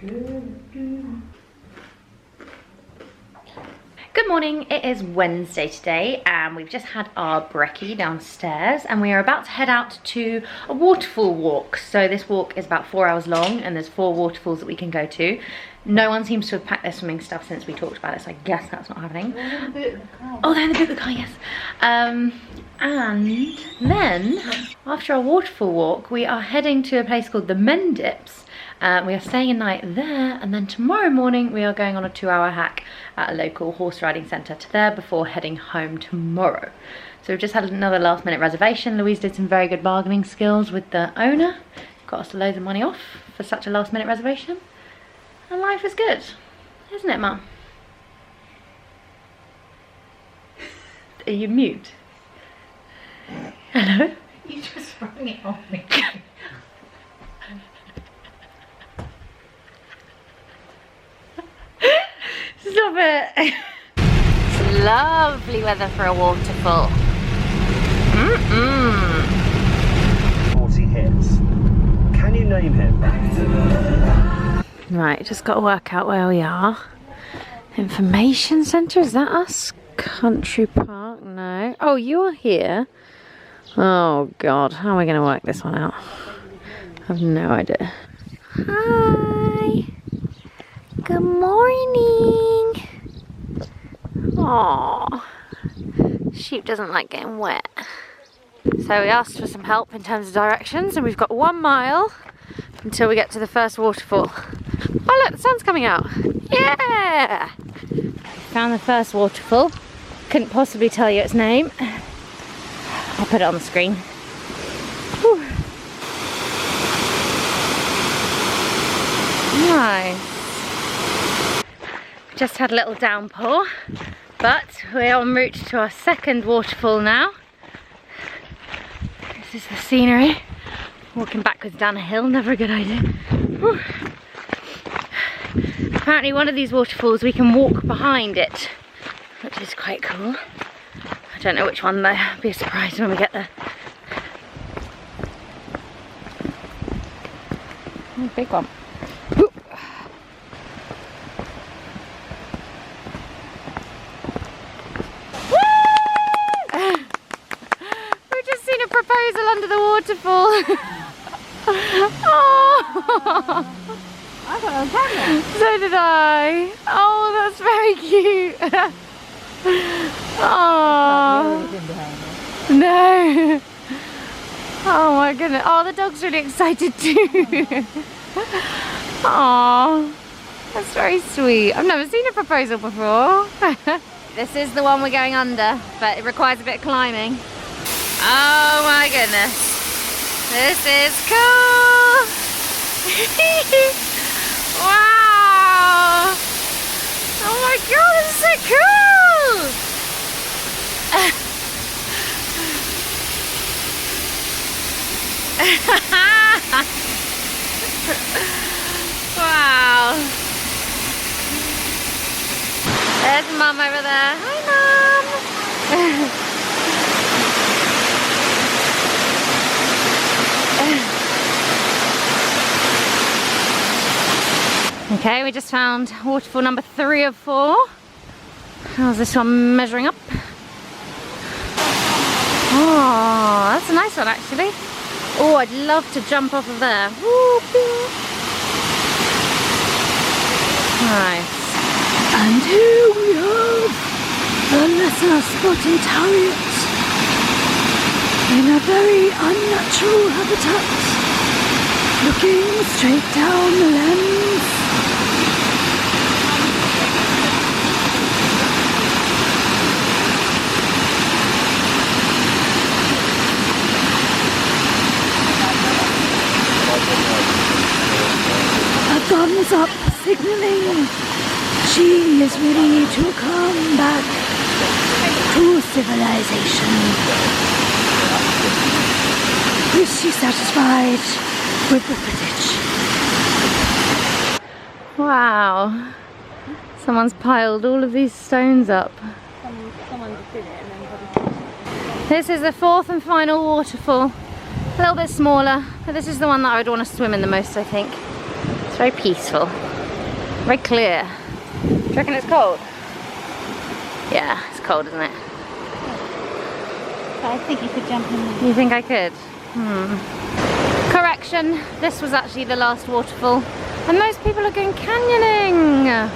Good morning, it is Wednesday today and we've just had our brekkie downstairs and we are about to head out to a waterfall walk. So this walk is about 4 hours long and there's 4 waterfalls that we can go to. No one seems to have packed their swimming stuff since we talked about it, so I guess that's not happening. Oh, they're in the boot of the car, yes. And then after our waterfall walk, we are heading to a place called the Mendips. We are staying a night there, and then tomorrow morning we are going on a 2-hour hack at a local horse riding centre to there before heading home tomorrow. So we've just had another last minute reservation. Louise did some very good bargaining skills with the owner. Got us loads of money off for such a last minute reservation. And life is good, isn't it, Mum? Are you mute? Hello? You just sprung it on me. Stop it! It's lovely weather for a waterfall. 40 hits. Can you name him? Right, just got to work out where we are. Information centre, is that us? Country Park, no. Oh, you are here. Oh God, how am I going to work this one out? I have no idea. Hi! Good morning! Aww. Sheep doesn't like getting wet. So we asked for some help in terms of directions and we've got 1 mile until we get to the first waterfall. Oh look, the sun's coming out. Yeah! Found the first waterfall. Couldn't possibly tell you its name. I'll put it on the screen. Whew. Nice. Just had a little downpour, but we're en route to our second waterfall now. This is the scenery. Walking backwards down a hill, never a good idea. Whew. Apparently one of these waterfalls we can walk behind it, which is quite cool. I don't know which one though, I'll be surprised when we get there. Oh, big one. Whoop. We've just seen a proposal under the waterfall. Oh. I thought I was having it. So did I. Oh, that's very cute. Oh. No. Oh my goodness. Oh, the dog's really excited too. Oh, that's very sweet. I've never seen a proposal before. This is the one we're going under, but it requires a bit of climbing. Oh my goodness. This is cool. Wow! Oh my God, this is so cool! Wow! There's Mum over there. Hi, Mum! Okay, we just found waterfall number 3 of 4. How's this one measuring up? Oh, that's a nice one actually. Oh, I'd love to jump off of there. Whoopee. Nice. And here we have the lesser spotted Harriet in a very unnatural habitat, looking straight down the lens. A thumbs up signaling she is ready to come back to civilization. Is she satisfied with the footage? Wow. Someone's piled all of these stones up. Someone just did it and then probably... This is the 4th and final waterfall. A little bit smaller, but this is the one that I would want to swim in the most, I think. It's very peaceful. Very clear. Do you reckon it's cold? Yeah, it's cold, isn't it? But I think you could jump in there. You think I could? Correction, this was actually the last waterfall. And most people are going canyoning.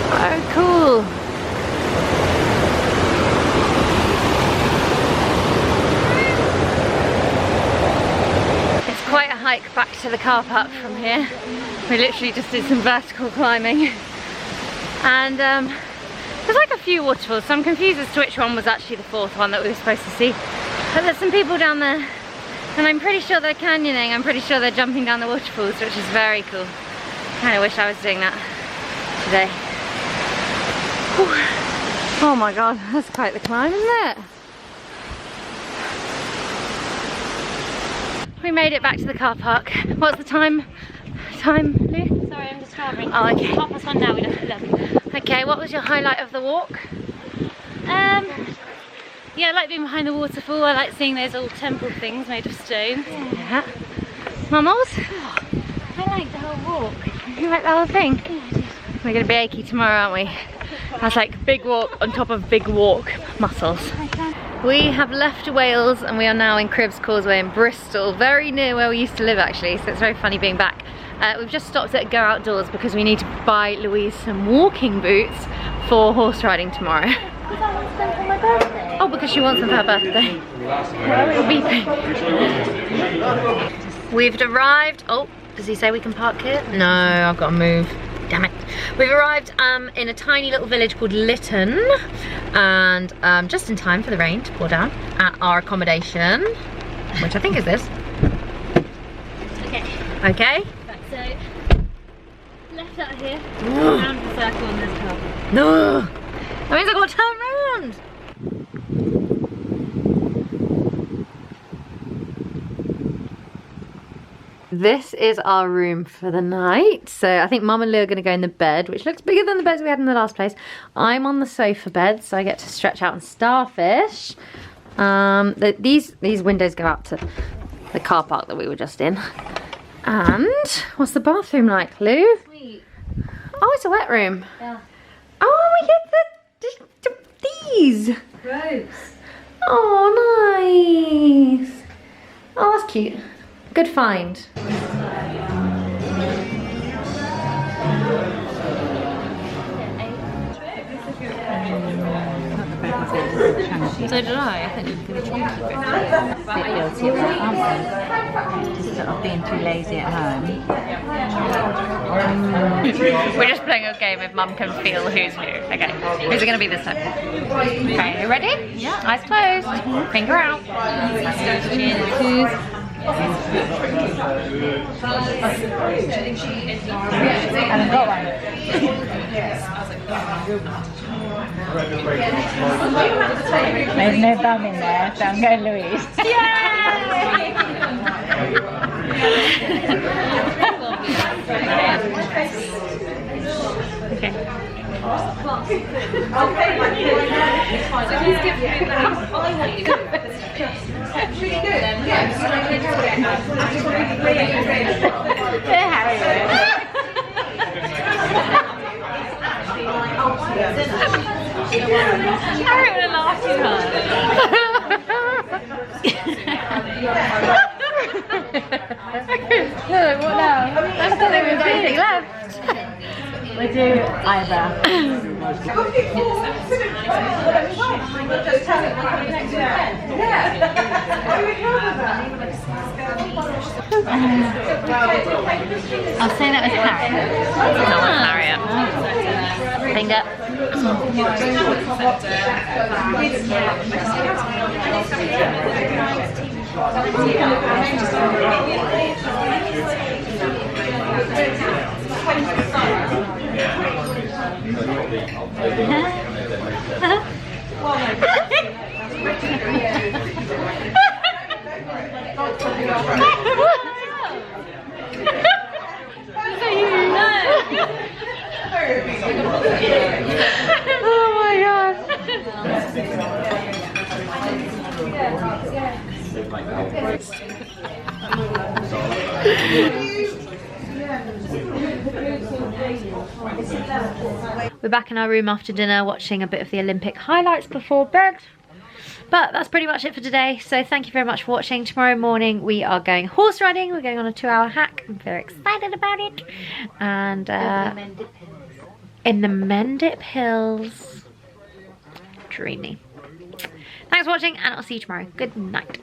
Oh, cool. It's quite a hike back to the car park from here. We literally just did some vertical climbing. And there's like a few waterfalls, so I'm confused as to which one was actually the fourth one that we were supposed to see. But there's some people down there, and I'm pretty sure they're canyoning. I'm pretty sure they're jumping down the waterfalls, which is very cool. Kind of wish I was doing that today. Whew. Oh my god, that's quite the climb, isn't it? We made it back to the car park. What's the time? Lou? Sorry, I'm just driving. Oh, okay. 1:30 now, we left at 11. Okay, what was your highlight of the walk? Yeah, I like being behind the waterfall. I like seeing those old temple things made of stone. Yeah. Mumbles? I like the whole walk. You like the whole thing? Yeah, I did. We're gonna be achy tomorrow, aren't we? That's like big walk on top of big walk muscles. We have left Wales and we are now in Cribbs Causeway in Bristol, very near where we used to live actually, so it's very funny being back. We've just stopped at Go Outdoors because we need to buy Louise some walking boots for horse riding tomorrow. Because I want to spend for my birthday. Oh, because she wants them for her birthday. Beeping. We've arrived. Oh, does he say we can park here? No, I've got to move. Damn it. We've arrived in a tiny little village called Lytton, and just in time for the rain to pour down at our accommodation, which I think is this. Okay. Okay. Right, so left out here, round the circle and this car. No! That means I've got to turn around! This is our room for the night. So I think Mum and Lou are going to go in the bed, which looks bigger than the beds we had in the last place. I'm on the sofa bed, so I get to stretch out and starfish. These windows go out to the car park that we were just in. And what's the bathroom like, Lou? Sweet. Oh, it's a wet room. Yeah. Oh, we get these. Gross. Oh, nice. Oh, that's cute. Good find. So did I think we were going to try to keep it. Bit guilty of that, aren't we? Just sort of being too lazy at home. We're just playing a game if Mum can feel who's who. Okay, who's it going to be this time? Okay, you ready? Yeah. Eyes closed. Finger out. Cheers. Haven't got one. There's no bum in there, so I'm going Louise. Okay. Harriet would have laughed too hard. What now? I thought there was anything left. We do either. I'll say that was Harriet. That was Harriet. Finger. Oh my god. We're back in our room after dinner watching a bit of the Olympic highlights before bed. But that's pretty much it for today. So thank you very much for watching. Tomorrow morning we are going horse riding. We're going on a 2-hour hack. I'm very excited about it. And in the Mendip Hills. Dreamy. Thanks for watching and I'll see you tomorrow. Good night.